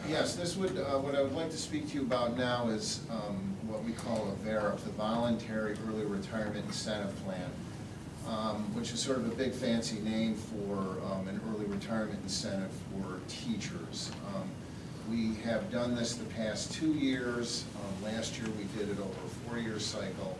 Yes, this would, what I would like to speak to you about now is what we call a VERIP, the Voluntary Early Retirement Incentive Plan, which is sort of a big fancy name for an early retirement incentive for teachers. We have done this the past 2 years. Last year we did it over a 4-year cycle.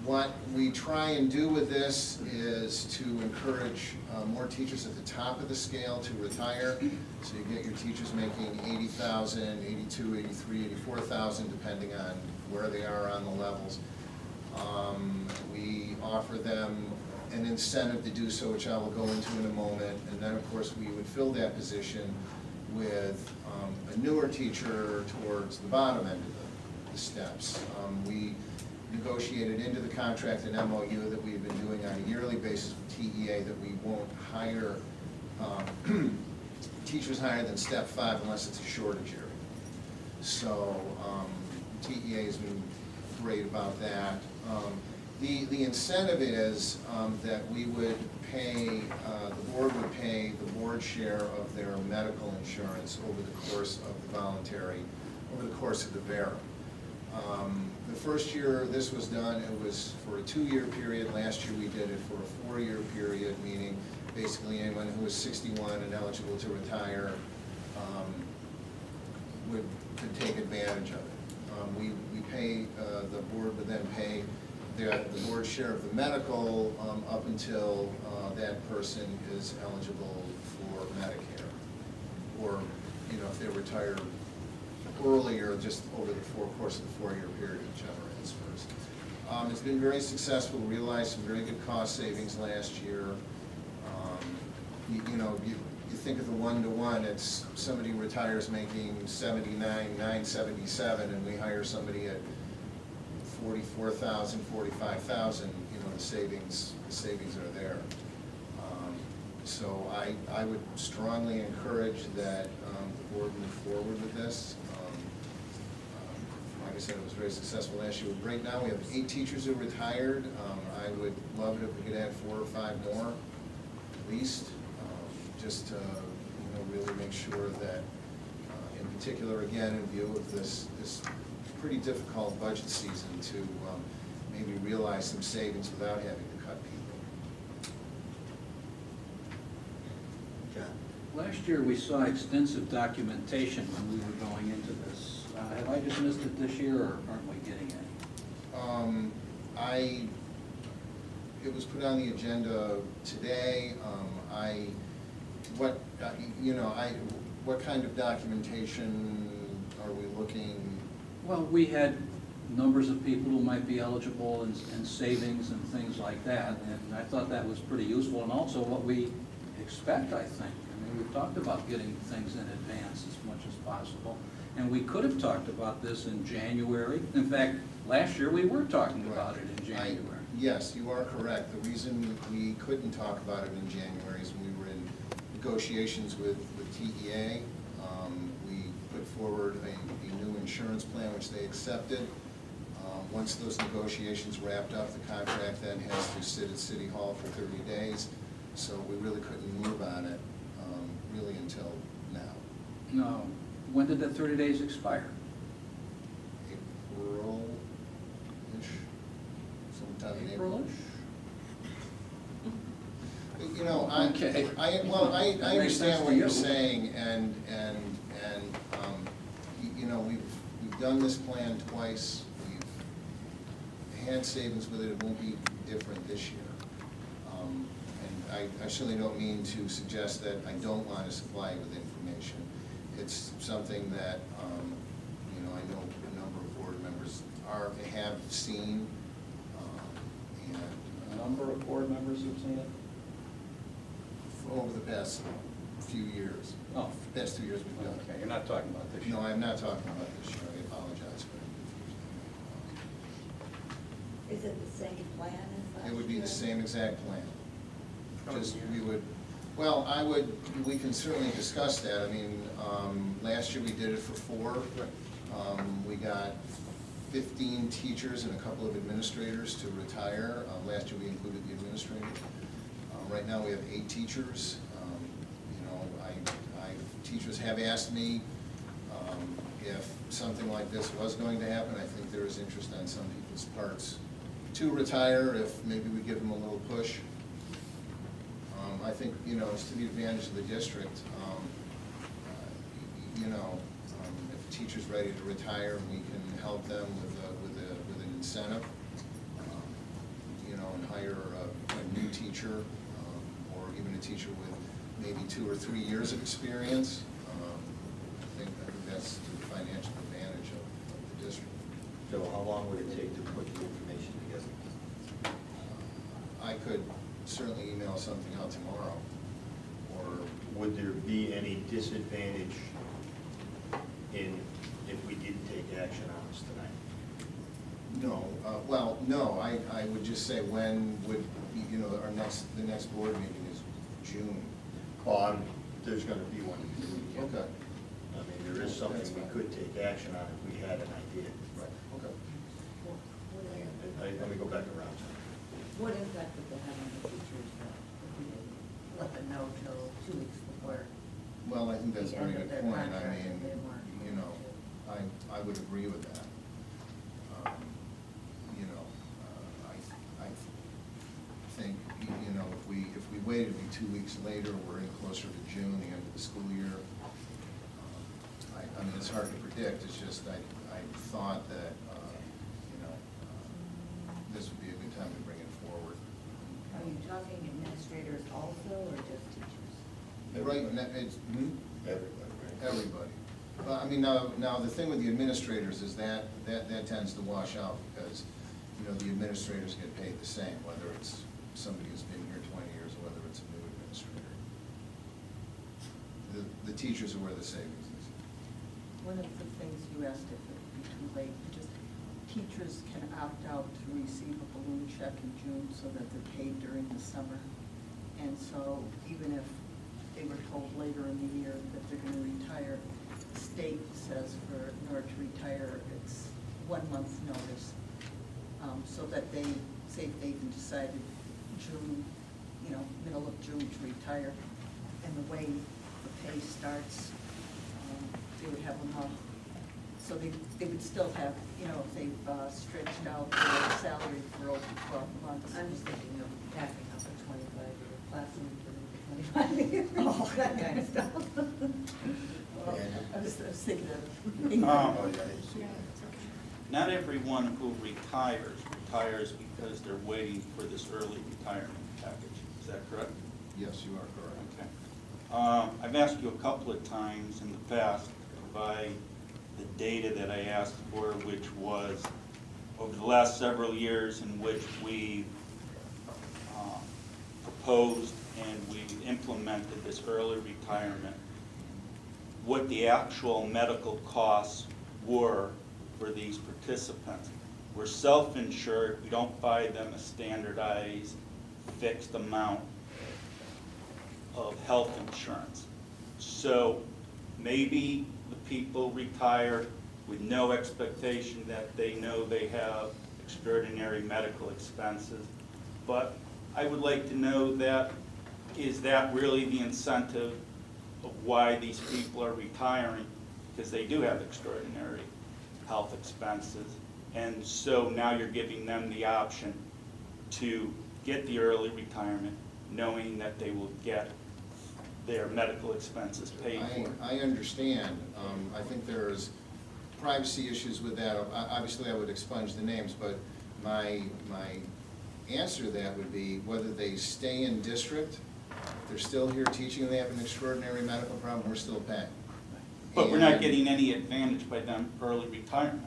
What we try and do with this is to encourage more teachers at the top of the scale to retire. So you get your teachers making $80,000, $82,000, $83,000, $84,000, depending on where they are on the levels. We offer them an incentive to do so, which I will go into in a moment. And then, of course, we would fill that position with a newer teacher towards the bottom end of the steps. We negotiated into the contract an MOU that we've been doing on a yearly basis with TEA that we won't hire teachers higher than step 5 unless it's a shortage area. So TEA has been great about that. The incentive is that we would pay, the board would pay the board share of their medical insurance over the course of the voluntary, over the course of the VERIP. The first year this was done, it was for a 2-year period. Last year we did it for a 4-year period, meaning basically anyone who was 61 and eligible to retire could take advantage of it. We pay, the board would then pay the board share of the medical up until that person is eligible for Medicare, or if they retire earlier, just over the course of the 4-year period, whichever is first. It's been very successful. We realized some very good cost savings last year. You think of the 1-to-1, it's somebody retires making $79,977, and we hire somebody at $44,000, $45,000. The savings are there. So I would strongly encourage that the board move forward with this. Like I said, it was very successful last year. Right now we have 8 teachers who retired. I would love it if we could add 4 or 5 more, at least, just to really make sure that, in particular, again, in view of this pretty difficult budget season, to maybe realize some savings without having to cut people. Last year we saw extensive documentation when we were going into this. Have I just missed it this year, or aren't we getting any? It was put on the agenda today. What kind of documentation are we looking? Well, we had numbers of people who might be eligible and savings and things like that, and I thought that was pretty useful, and also what we expect, I think. I mean, we've talked about getting things in advance as much as possible, and we could have talked about this in January. In fact, last year we were talking about it in January. Yes, you are correct. The reason we couldn't talk about it in January is when we were in negotiations with TEA. We put forward a new insurance plan, which they accepted. Once those negotiations wrapped up, the contract then has to sit at City Hall for 30 days. So we really couldn't move on it really until now. No. When did that 30 days expire? April-ish. Sometime in April. April-ish? Okay. I understand what you're saying, and we've done this plan twice. We've had savings with it. It won't be different this year. And I certainly don't mean to suggest that I don't want to supply you with information. It's something that I know a number of board members have seen. A number of board members have seen it? Over the past few years. Oh. The past 2 years we've done it. Okay, you're not talking about this year. No, I'm not talking about this year. I apologize for the confusion. Is it the same plan as last year? It would be the same exact plan. Just we would, we can certainly discuss that. I mean, last year we did it for 4. We got 15 teachers and a couple of administrators to retire. Last year we included the administrators. Right now we have 8 teachers. have asked me if something like this was going to happen. I think there is interest on some people's parts to retire if maybe we give them a little push. I think, you know, it's to the advantage of the district. You know, if a teacher's ready to retire, we can help them with an incentive, you know, and hire a new teacher, or even a teacher with maybe 2 or 3 years of experience. I think that's to the financial advantage of the district. So how long would it take to put the information together? I could certainly email something out tomorrow, or Would there be any disadvantage if we didn't take action on this tonight? no. Well, no. I would just say when would you know the next board meeting is June. Oh, there's going to be one. Okay. I mean, there is something we could take action on if we had an idea. Right. Okay. Let me go back around. What impact would that have on the teachers, though, if we didn't let them know till 2 weeks before? Well, I think that's a The very end of good their point. I contract, mean, if they weren't you know, I would agree with that. You know, I think, you know, if we waited to be 2 weeks later, we're in closer to June, the end of the school year. I mean, it's hard to predict. It's just I thought that, you know, this would be a good time to bring it forward. Are you talking administrators also, or just teachers? Right, it's, Everybody, right? everybody. Well, I mean, now the thing with the administrators is that tends to wash out because, you know, the administrators get paid the same, whether it's somebody who's been here 20 years or whether it's a new administrator. The teachers are where the savings is. One of the things you asked if it would be too late, just teachers can opt out to receive a balloon check in June so that they're paid during the summer. And so even if they were told later in the year that they're going to retire, the state says in order to retire, it's 1 month's notice. So that they, say if they even decided June, you know, middle of June to retire, and the way the pay starts, they would have enough. So they would still have, you know, if they've stretched out their salary for over 12 months. I'm just thinking of packing up a 25-year classroom for 25 years, Oh. that kind of stuff. Well, I was thinking of. Oh, yeah, I didn't see that. Not everyone who retires because they're waiting for this early retirement package. Is that correct? Yes, you are correct. Okay. I've asked you a couple of times in the past to provide the data that I asked for, which was over the last several years in which we proposed and we implemented this early retirement, what the actual medical costs were for these participants. We're self-insured. We don't buy them a standardized fixed amount of health insurance. So maybe the people retire with no expectation that they know they have extraordinary medical expenses. But I would like to know that, is that really the incentive of why these people are retiring? Because they do have extraordinary health expenses. And so now you're giving them the option to get the early retirement, knowing that they will get their medical expenses paid for. I understand. I think there's privacy issues with that. Obviously, I would expunge the names, but my answer to that would be whether they stay in district, if they're still here teaching and they have an extraordinary medical problem, we're still paying. But we're not getting any advantage by them early retirement.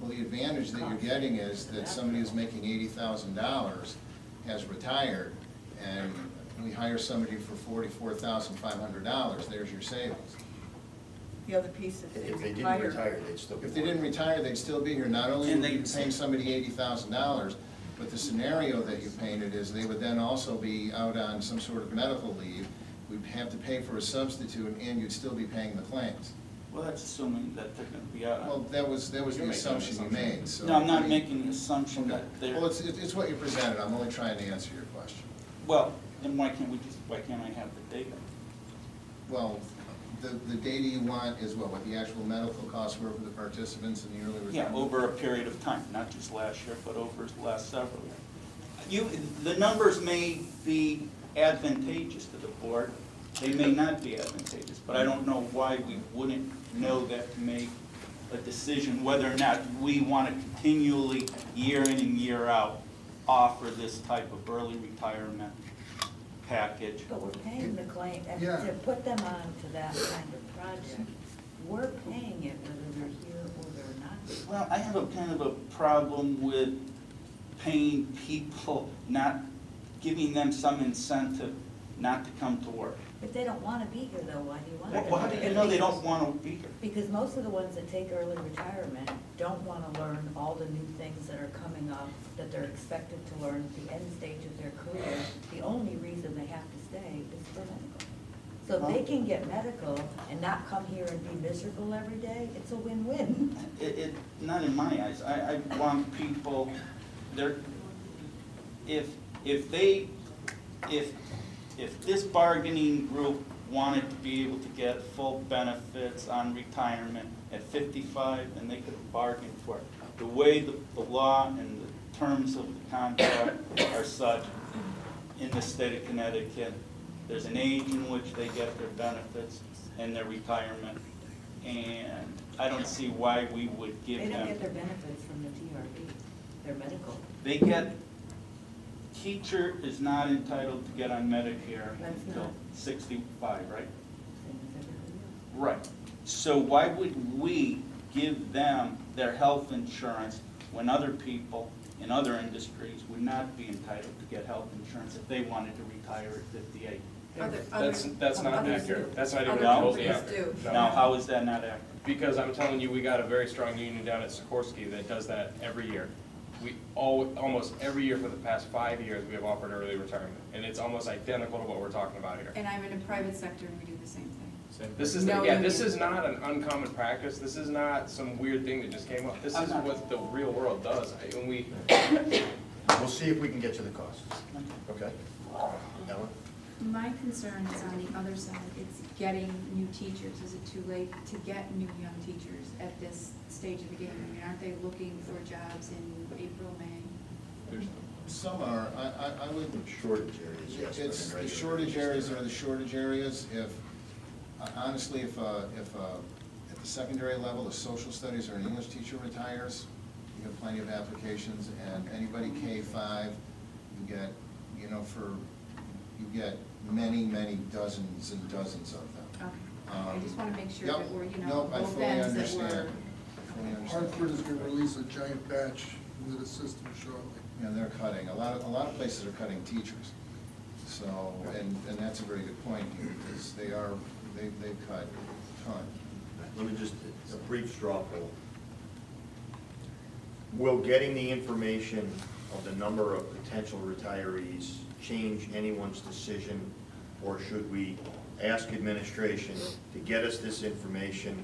Well, the advantage that you're getting is that somebody who's making $80,000 has retired, and we hire somebody for $44,500, there's your savings. The other piece, if If they they didn't retire, they'd still be. If they didn't retire, they'd still be here. Not only And would you they'd paying somebody $80,000, but the scenario that you painted is they would then also be out on some sort of medical leave. We'd have to pay for a substitute, and you'd still be paying the claims. Well, that's assuming that they're going to be out. Well, that was the You're making an assumption you assumption. made, so. No, I'm I not mean- making the assumption Okay. that they're. Well, it's what you presented. I'm only trying to answer your question. Well, then why can't I have the data? Well, the data you want is what the actual medical costs were for the participants in the early retirement? Yeah, over a period of time, not just last year, but over the last several years. The numbers may be advantageous to the board, they may not be advantageous, but I don't know why we wouldn't know that to make a decision whether or not we want to continually, year in and year out, offer this type of early retirement package. But we're paying the claim, and Yeah. to put them on to that kind of project, we're paying it whether they're here or they're not. Well, I have a kind of a problem with paying people, not giving them some incentive not to come to work. If they don't want to be here though, why do you want them? Well, how do you know they don't want to be here? Because most of the ones that take early retirement don't want to learn all the new things that are coming up, that they're expected to learn at the end stage of their career. The only reason they have to stay is for medical. So if they can get medical and not come here and be miserable every day, it's a win-win. Not in my eyes. I want people, if this bargaining group wanted to be able to get full benefits on retirement at 55, then they could have bargained for it. The way the law and the terms of the contract are such in the state of Connecticut, there's an age in which they get their benefits and their retirement, and I don't see why we would give them. They don't get their benefits from the TRP, their medical. They get, teacher is not entitled to get on Medicare That's until not. 65, right? Same as everybody else. Right. So why would we give them their health insurance when other people in other industries would not be entitled to get health insurance if they wanted to retire at 58? That's not others accurate. do. That's not even Other remotely companies accurate. No. Now, how is that not accurate? Because I'm telling you, we got a very strong union down at Sikorsky that does that every year. Almost every year for the past 5 years, we have offered early retirement, and it's almost identical to what we're talking about here. And I'm in a private sector and we do the same thing. This is, No this union. is not an uncommon practice. This is not some weird thing that just came up. This is what the real world does. And we, We'll see if we can get to the costs. Okay? Ellen? My concern is on the other side, it's getting new teachers. Is it too late to get new young teachers at this stage of the game? I mean, aren't they looking for jobs in April, May? there's, Some are, I would, Shortage areas, yes. but it's, in the regular shortage areas, areas are the shortage areas. If, honestly, if at the secondary level, the social studies or an English teacher retires, you have plenty of applications, and anybody K-5, you get, you get many, many dozens and dozens of them. Okay, I just want to make sure Yep, that we're, nope, I both fully ends that understand. we're. I fully understand. Hartford is gonna release a giant batch into the system shortly. Yeah, they're cutting, a lot of places are cutting teachers. So, and that's a very good point here, because they've cut a ton. Let me just, a brief straw poll. Will getting the information of the number of potential retirees change anyone's decision, or should we ask administration to get us this information?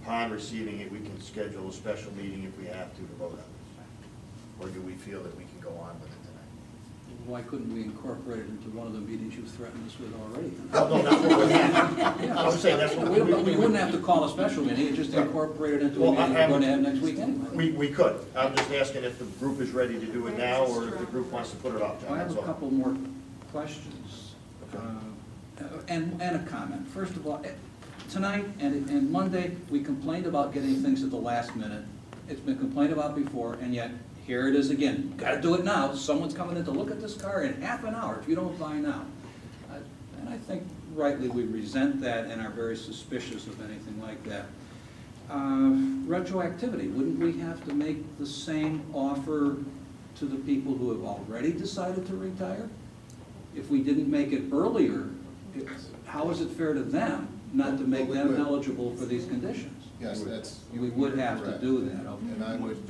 Upon receiving it, we can schedule a special meeting if we have to vote on it? Or do we feel that we can go on with it tonight? Why couldn't we incorporate it into one of the meetings you've threatened us with already? No, no, not what we're having. I'm saying that's what We wouldn't have to call a special meeting, you just incorporate it into a Well, meeting we're going to have next week anyway. We could. I'm just asking if the group is ready to do it now, or if the group wants to put it off. I have That's a all. couple more questions, Okay. and a comment. First of all, tonight and Monday, we complained about getting things at the last minute. It's been complained about before, and yet, here it is again. Gotta do it now. Someone's coming in to look at this car in half an hour if you don't buy now. And I think rightly we resent that and are very suspicious of anything like that. Retroactivity, wouldn't we have to make the same offer to the people who have already decided to retire? If we didn't make it earlier, how is it fair to them not to make them eligible for these conditions? Yes, that's. We would have to correct. do that, okay. And I would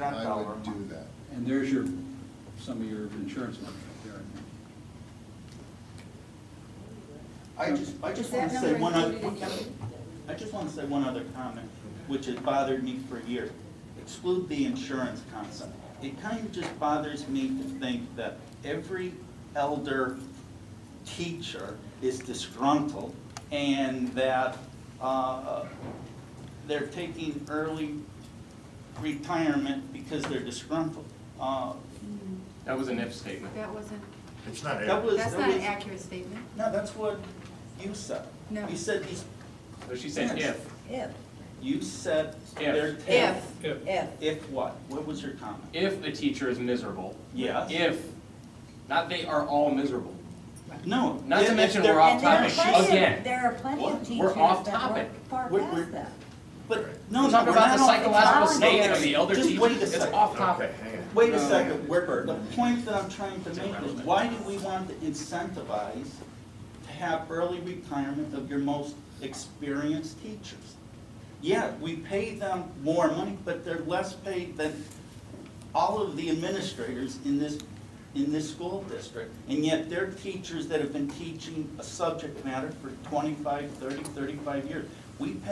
do that. And there's some of your insurance money up there, I think. I just Is want that to say number one other, included in budget? I just want to say one other comment, which has bothered me for years. Exclude the insurance concept. It kind of just bothers me to think that every elder teacher is disgruntled, and that they're taking early retirement because they're disgruntled. That was an if statement. That wasn't, It's not. that's not an accurate statement. No, that's what you said. No. You said these, So she said Yes. if. you said If. they're If. If. If what? What was your comment? If the teacher is miserable. Yes. If, not they are all miserable. No. Not to if mention they're- we're off And there are topic. plenty of- Again, There are plenty What? of We're teachers off that topic. work far We're- past that. But, no, talk we're about not the on- psychological it's state of voluntary. the elder Just teacher. wait a It's second. off topic. Okay, hang on. Wait a second, the point that I'm trying to make is, why do we want to incentivize to have early retirement of your most experienced teachers? Yeah, we pay them more money, but they're less paid than all of the administrators in this school district. And yet they're teachers that have been teaching a subject matter for 25, 30, 35 years. We've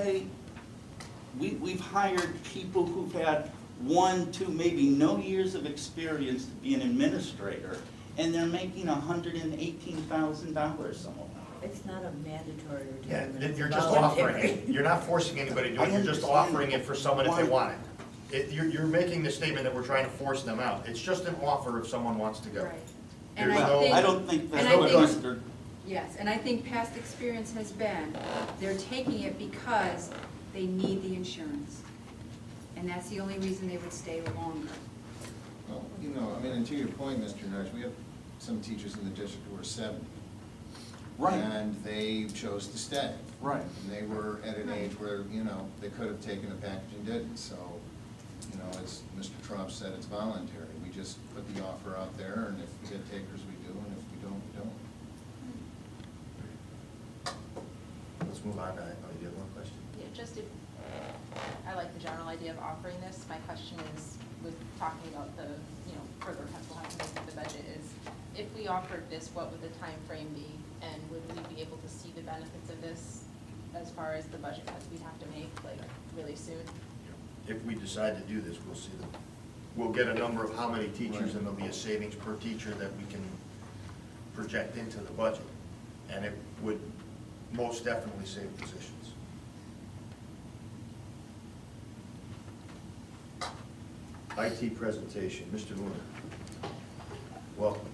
hired people who've had 1, 2, maybe no years of experience to be an administrator, and they're making $118,000 some of them. It's not a mandatory Yeah, retirement. it's you're a just voluntary. offering it. You're not forcing anybody to do it, you're just I understand. offering it for someone if they Why? want it. You're making the statement that we're trying to force them out. It's just an offer if someone wants to go. Right. And There's I no- think. I don't think that's and I what think- they're. Yes, and I think past experience has been, they're taking it because they need the insurance. And that's the only reason they would stay longer. Well, you know, I mean, and to your point, Mr. Nash, we have some teachers in the district who are 70. Right. And they chose to stay. Right. And they were at an age where, you know, they could have taken a package and didn't. So, you know, as Mr. Trump said, it's voluntary. We just put the offer out there, and if we get takers, we do, and if we don't, we don't. Let's move on. Oh, you have one question? Yeah, just if, I like the general idea of offering this. My question is, with talking about the, further we'll have to make with the budget is, if we offered this, what would the time frame be? And would we be able to see the benefits of this as far as the budget cuts we'd have to make, like, really soon? If we decide to do this, we'll see them. We'll get a number of how many teachers, and there'll be a savings per teacher that we can project into the budget. And it would most definitely save positions. IT presentation, Mr. Luna. Welcome.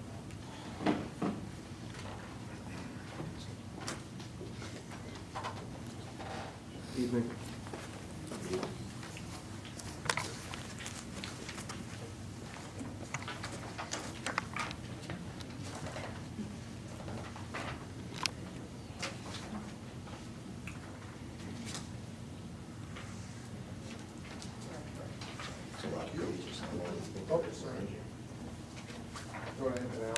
Evening. It's a lot of pages. Oh, sorry. Go ahead.